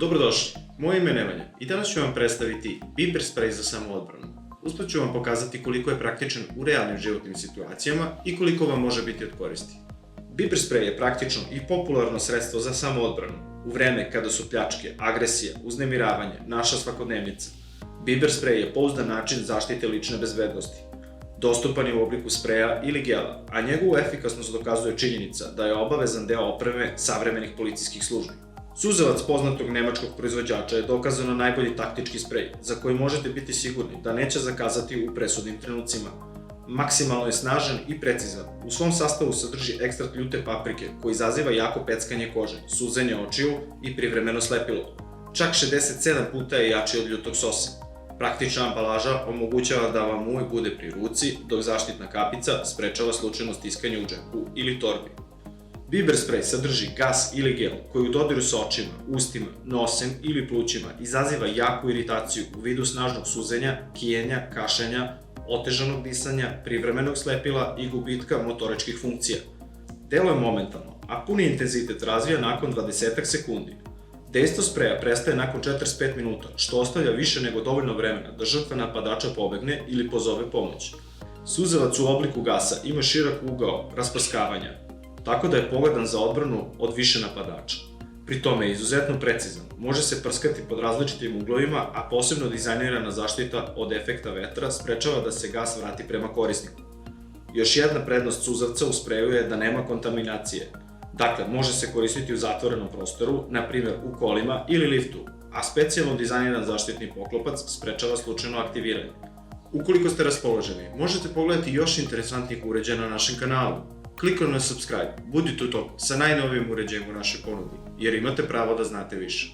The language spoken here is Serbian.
Dobrodošli, moje ime je Nemanja i danas ću vam predstaviti biber sprej za samoodbranu. Usput ću vam pokazati koliko je praktičan u realnim životnim situacijama i koliko vam može biti od koristi. Biber sprej je praktično i popularno sredstvo za samoodbranu. U vreme kada su pljačke, agresija, uznemiravanje naša svakodnevnica, biber sprej je pouzdan način zaštite lične bezbednosti. Dostupan je u obliku spreja ili gela, a njegovu efikasnost dokazuje činjenica da je obavezan deo opreme savremenih policijskih službi. Suzavac poznatog nemačkog proizvođača je dokazano najbolji taktički sprej, za koji možete biti sigurni da neće zakazati u presudnim trenucima. Maksimalno je snažan i precizan. U svom sastavu sadrži ekstrakt ljute paprike, koji izaziva jako peckanje kože, suzenje očiju i privremeno slepilo. Čak 67 puta je jači od ljutog sosa. Praktična ambalaža omogućava da vam uvek bude pri ruci, dok zaštitna kapica sprečava slučajno stiskanje u džepu ili torbi. Biber sprej sadrži gas ili gel koji u dodiru sa očima, ustima, nosem ili plućima izaziva jaku iritaciju u vidu snažnog suzenja, kijenja, kašenja, otežanog disanja, privremenog slepila i gubitka motoričkih funkcija. Deluje momentalno, a puni intenzitet razvija nakon 20 sekundi. Dejstvo spreja prestaje nakon 45 minuta, što ostavlja više nego dovoljno vremena da žrtva napadača pobegne ili pozove pomoć. Suzavac u obliku gasa ima širok ugao rasprskavanja, tako da je pogodan za odbranu od više napadača. Pri tome je izuzetno precizan, može se prskati pod različitim uglovima, a posebno dizajnirana zaštita od efekta vetra sprečava da se gas vrati prema korisniku. Još jedna prednost suzavca u spreju je da nema kontaminacije. Dakle, može se koristiti u zatvorenom prostoru, na primjer u kolima ili liftu, a specijalno dizajniran zaštitni poklopac sprečava slučajno aktiviranje. Ukoliko ste raspoloženi, možete pogledati još interesantnih uređaja na našem kanalu. Kliknite na subscribe, budite u toku sa najnovijim uređajem u našoj ponudi, jer imate pravo da znate više.